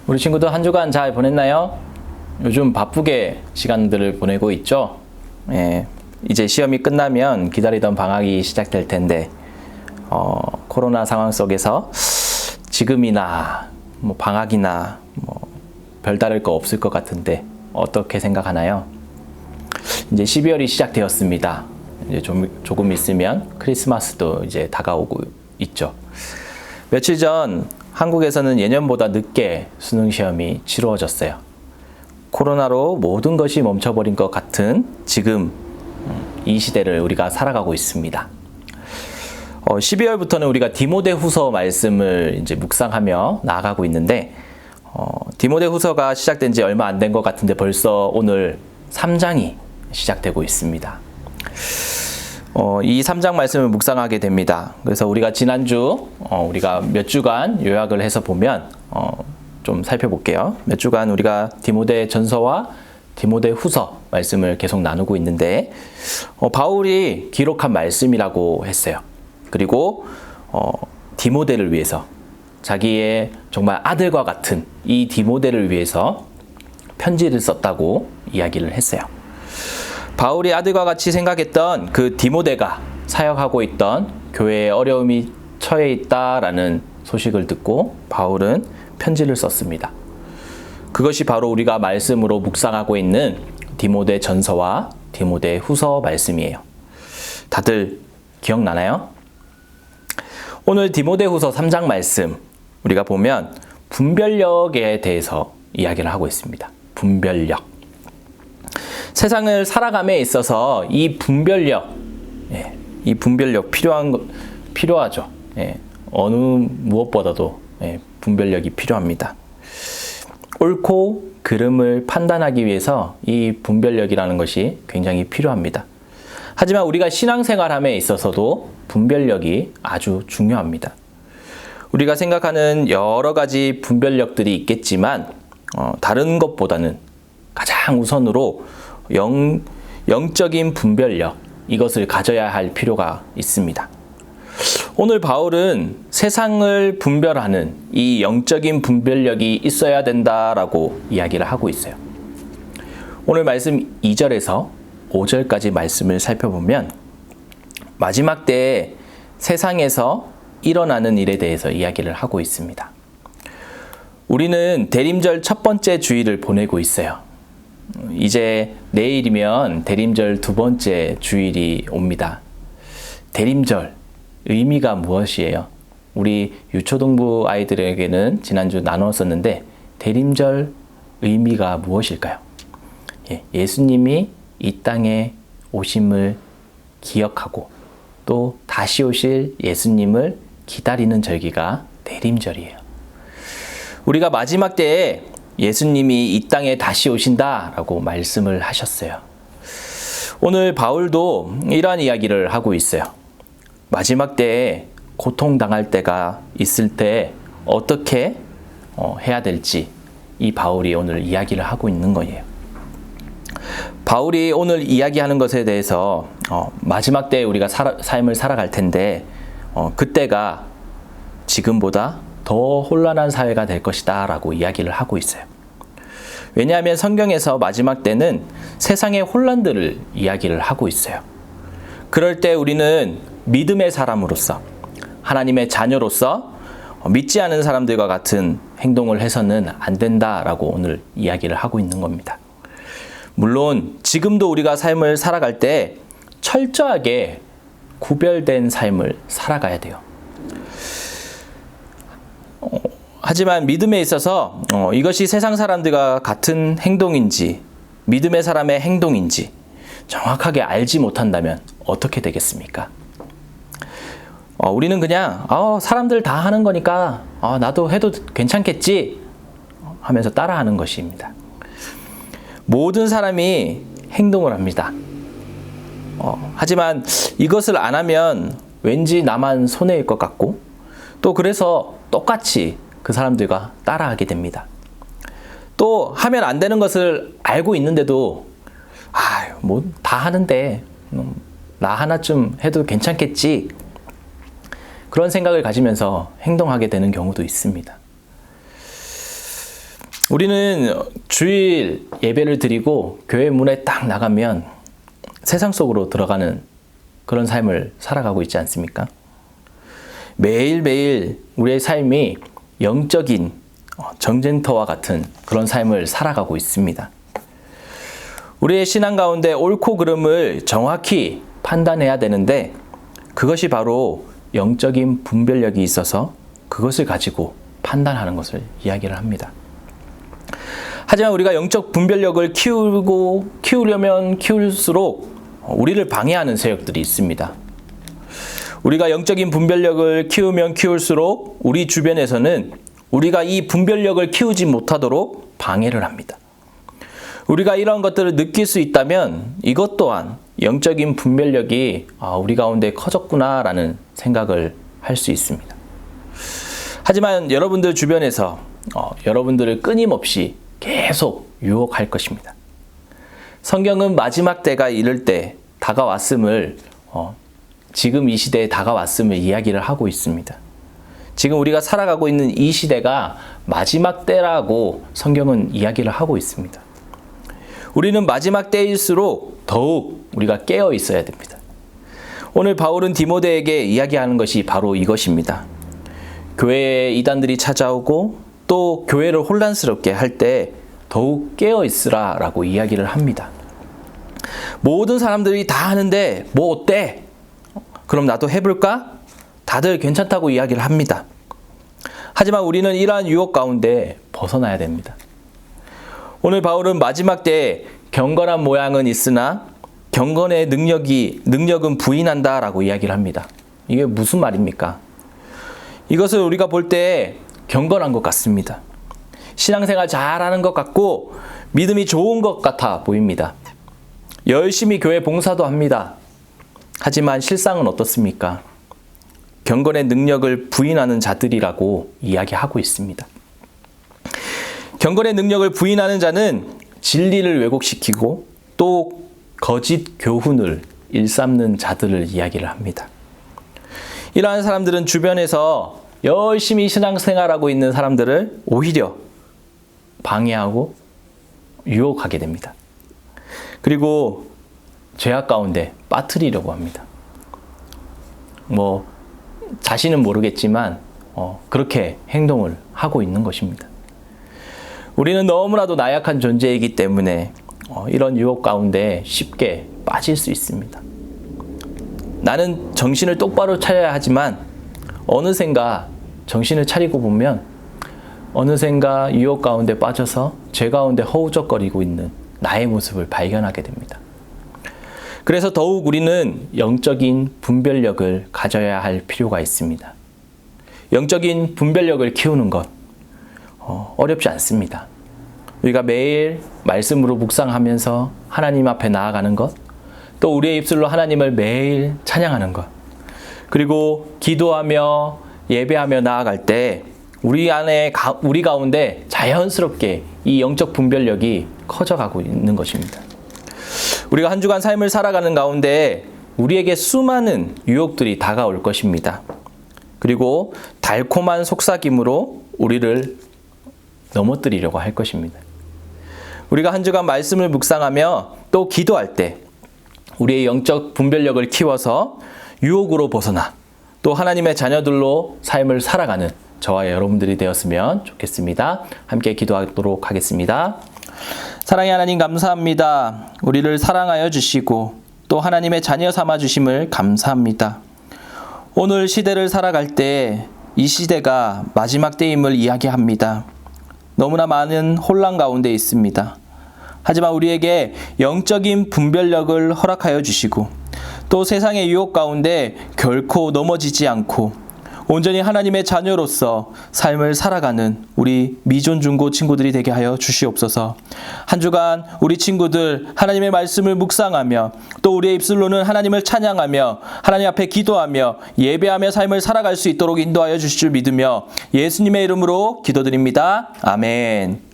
우리 친구들 한 주간 잘 보냈나요? 요즘 바쁘게 시간들을 보내고 있죠? 이제 시험이 끝나면 기다리던 방학이 시작될 텐데 코로나 상황 속에서 지금이나 방학이나 별다를 거 없을 것 같은데 어떻게 생각하나요? 이제 12월이 시작되었습니다. 이제 조금 있으면 크리스마스도 이제 다가오고 있죠. 며칠 전 한국에서는 예년보다 늦게 수능 시험이 치루어졌어요. 코로나로 모든 것이 멈춰버린 것 같은 지금 이 시대를 우리가 살아가고 있습니다. 12월부터는 우리가 디모데후서 말씀을 이제 묵상하며 나아가고 있는데 디모데후서가 시작된 지 얼마 안 된 것 같은데 벌써 오늘 3장이 시작되고 있습니다. 이 3장 말씀을 묵상하게 됩니다. 그래서 우리가 지난주 우리가 몇 주간 요약을 해서 보면 좀 살펴볼게요. 몇 주간 우리가 디모데 전서와 디모데 후서 말씀을 계속 나누고 있는데 바울이 기록한 말씀이라고 했어요. 그리고 디모데를 위해서 자기의 정말 아들과 같은 이 디모데를 위해서 편지를 썼다고 이야기를 했어요. 바울이 아들과 같이 생각했던 그 디모데가 사역하고 있던 교회에 어려움이 처해 있다라는 소식을 듣고 바울은 편지를 썼습니다. 그것이 바로 우리가 말씀으로 묵상하고 있는 디모데 전서와 디모데 후서 말씀이에요. 다들 기억나나요? 오늘 디모데 후서 3장 말씀 우리가 보면 분별력에 대해서 이야기를 하고 있습니다. 분별력. 세상을 살아감에 있어서 이 분별력 필요하죠. 어느 무엇보다도 분별력이 필요합니다. 옳고 그름을 판단하기 위해서 이 분별력이라는 것이 굉장히 필요합니다. 하지만 우리가 신앙생활함에 있어서도 분별력이 아주 중요합니다. 우리가 생각하는 여러 가지 분별력들이 있겠지만 다른 것보다는 가장 우선으로 영적인 분별력, 이것을 가져야 할 필요가 있습니다. 오늘 바울은 세상을 분별하는 이 영적인 분별력이 있어야 된다라고 이야기를 하고 있어요. 오늘 말씀 2절에서 5절까지 말씀을 살펴보면 마지막 때에 세상에서 일어나는 일에 대해서 이야기를 하고 있습니다. 우리는 대림절 첫 번째 주일을 보내고 있어요. 이제 내일이면 대림절 두 번째 주일이 옵니다. 대림절 의미가 무엇이에요? 우리 유초등부 아이들에게는 지난주 나누었었는데 대림절 의미가 무엇일까요? 예수님이 이 땅에 오심을 기억하고 또 다시 오실 예수님을 기다리는 절기가 대림절이에요. 우리가 마지막 때에 예수님이 이 땅에 다시 오신다라고 말씀을 하셨어요. 오늘 바울도 이러한 이야기를 하고 있어요. 마지막 때에 고통당할 때가 있을 때 어떻게 해야 될지 이 바울이 오늘 이야기를 하고 있는 거예요. 바울이 오늘 이야기하는 것에 대해서 마지막 때에 우리가 삶을 살아갈 텐데 그때가 지금보다 더 혼란한 사회가 될 것이다 라고 이야기를 하고 있어요. 왜냐하면 성경에서 마지막 때는 세상의 혼란들을 이야기를 하고 있어요. 그럴 때 우리는 믿음의 사람으로서 하나님의 자녀로서 믿지 않은 사람들과 같은 행동을 해서는 안 된다라고 오늘 이야기를 하고 있는 겁니다. 물론 지금도 우리가 삶을 살아갈 때 철저하게 구별된 삶을 살아가야 돼요. 하지만 믿음에 있어서 이것이 세상 사람들과 같은 행동인지 믿음의 사람의 행동인지 정확하게 알지 못한다면 어떻게 되겠습니까? 우리는 그냥 사람들 다 하는 거니까 나도 해도 괜찮겠지 하면서 따라하는 것입니다. 모든 사람이 행동을 합니다. 하지만 이것을 안 하면 왠지 나만 손해일 것 같고 또 그래서 똑같이 그 사람들과 따라하게 됩니다. 또 하면 안 되는 것을 알고 있는데도 다 하는데 나 하나쯤 해도 괜찮겠지 그런 생각을 가지면서 행동하게 되는 경우도 있습니다. 우리는 주일 예배를 드리고 교회 문에 딱 나가면 세상 속으로 들어가는 그런 삶을 살아가고 있지 않습니까? 매일매일 우리의 삶이 영적인 전쟁터와 같은 그런 삶을 살아가고 있습니다. 우리의 신앙 가운데 옳고 그름을 정확히 판단해야 되는데 그것이 바로 영적인 분별력이 있어서 그것을 가지고 판단하는 것을 이야기를 합니다. 하지만 우리가 영적 분별력을 키우려면 키울수록 우리를 방해하는 세력들이 있습니다. 우리가 영적인 분별력을 키우면 키울수록 우리 주변에서는 우리가 이 분별력을 키우지 못하도록 방해를 합니다. 우리가 이런 것들을 느낄 수 있다면 이것 또한 영적인 분별력이 우리 가운데 커졌구나라는 생각을 할 수 있습니다. 하지만 여러분들 주변에서 여러분들을 끊임없이 계속 유혹할 것입니다. 성경은 마지막 때가 이를 때 다가왔음을 지금 이 시대에 다가왔음을 이야기를 하고 있습니다. 지금 우리가 살아가고 있는 이 시대가 마지막 때라고 성경은 이야기를 하고 있습니다. 우리는 마지막 때일수록 더욱 우리가 깨어 있어야 됩니다. 오늘 바울은 디모데에게 이야기하는 것이 바로 이것입니다. 교회에 이단들이 찾아오고 또 교회를 혼란스럽게 할 때 더욱 깨어 있으라 라고 이야기를 합니다. 모든 사람들이 다 하는데 뭐 어때? 그럼 나도 해볼까? 다들 괜찮다고 이야기를 합니다. 하지만 우리는 이러한 유혹 가운데 벗어나야 됩니다. 오늘 바울은 마지막 때에 경건한 모양은 있으나 경건의 능력은 부인한다 라고 이야기를 합니다. 이게 무슨 말입니까? 이것을 우리가 볼 때 경건한 것 같습니다. 신앙생활 잘하는 것 같고 믿음이 좋은 것 같아 보입니다. 열심히 교회 봉사도 합니다. 하지만 실상은 어떻습니까? 경건의 능력을 부인하는 자들이라고 이야기하고 있습니다. 경건의 능력을 부인하는 자는 진리를 왜곡시키고 또 거짓 교훈을 일삼는 자들을 이야기를 합니다. 이러한 사람들은 주변에서 열심히 신앙생활하고 있는 사람들을 오히려 방해하고 유혹하게 됩니다. 그리고 죄악 가운데 빠뜨리려고 합니다. 자신은 모르겠지만 그렇게 행동을 하고 있는 것입니다. 우리는 너무나도 나약한 존재이기 때문에 이런 유혹 가운데 쉽게 빠질 수 있습니다. 나는 정신을 똑바로 차려야 하지만 어느샌가 정신을 차리고 보면 어느샌가 유혹 가운데 빠져서 죄 가운데 허우적거리고 있는 나의 모습을 발견하게 됩니다. 그래서 더욱 우리는 영적인 분별력을 가져야 할 필요가 있습니다. 영적인 분별력을 키우는 것 어렵지 않습니다. 우리가 매일 말씀으로 묵상하면서 하나님 앞에 나아가는 것, 또 우리의 입술로 하나님을 매일 찬양하는 것, 그리고 기도하며 예배하며 나아갈 때 우리 가운데 자연스럽게 이 영적 분별력이 커져가고 있는 것입니다. 우리가 한 주간 삶을 살아가는 가운데 우리에게 수많은 유혹들이 다가올 것입니다. 그리고 달콤한 속삭임으로 우리를 넘어뜨리려고 할 것입니다. 우리가 한 주간 말씀을 묵상하며 또 기도할 때 우리의 영적 분별력을 키워서 유혹으로 벗어나 또 하나님의 자녀들로 삶을 살아가는 저와 여러분들이 되었으면 좋겠습니다. 함께 기도하도록 하겠습니다. 사랑의 하나님 감사합니다. 우리를 사랑하여 주시고 또 하나님의 자녀 삼아 주심을 감사합니다. 오늘 시대를 살아갈 때 이 시대가 마지막 때임을 이야기합니다. 너무나 많은 혼란 가운데 있습니다. 하지만 우리에게 영적인 분별력을 허락하여 주시고 또 세상의 유혹 가운데 결코 넘어지지 않고 온전히 하나님의 자녀로서 삶을 살아가는 우리 미존 중고 친구들이 되게 하여 주시옵소서. 한 주간 우리 친구들 하나님의 말씀을 묵상하며 또 우리의 입술로는 하나님을 찬양하며 하나님 앞에 기도하며 예배하며 삶을 살아갈 수 있도록 인도하여 주실 줄 믿으며 예수님의 이름으로 기도드립니다. 아멘.